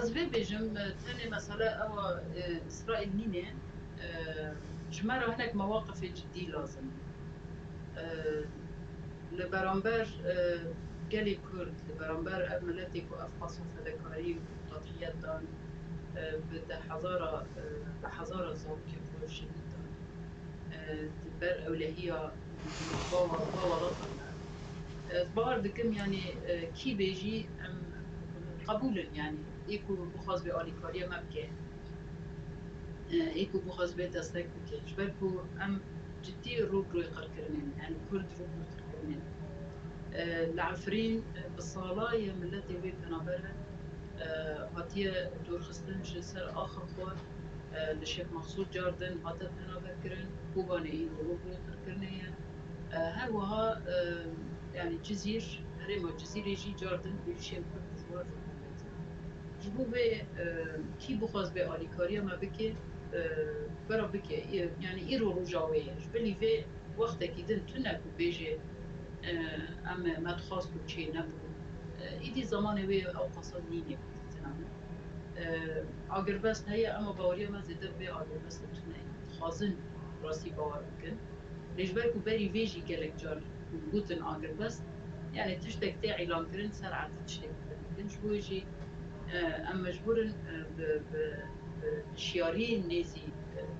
از وی بجم تنه مثلا او اسرائیل نینه جمعه هناك مواقف جدي لازم لبرانبر قالي كرد لبرانبر ملتك وأفقاس فدكاري وتضحيات دان بده حضارة بحضارة زوجي خوش شديد دان تبر أولهية باوا لطنا باور دكم يعني كي بيجي قبول يعني إيكو بخاز بآليكارية مبكي إيكو بخاز بدستك بكي جبركو أم جدي روب روي قركرنين يعني كرد روب روي قركرنين العفرين بالصلاة ملتي وي بنابرن هاتيه دورخستن جسر آخر خواه لشيخ مقصود جاردن هاته بنابر کرن خوبانه این رو بيقر کرنه هر وها يعني جزير هرما جزيرة جي جاردن بيشيم كل جوار جبوبه كي بخواز به آليكاريا ما بكي برا بكي يعني إيرو رجاوية جبلي في وقتك دن تنكو بيجي اما ما تخواستو چه نبو ایدی زمان وی او قصد نینی بودتنامه آگربست هیا اما باوریا ما زیده به آگربست تونه خازن راستی باور بکن لجبرکو بری ویجی گلک جار بوتن آگربست يعني تشتك تاع اعلان كرن سر عاد تشتك كرن جبوجي ام مجبورن بشياري نيزي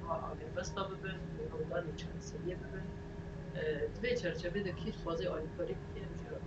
ها آگربست ببن وهودان چند سریه ببن دبی چرچبه ده کیت خوازه آلیکاری بکنم جرا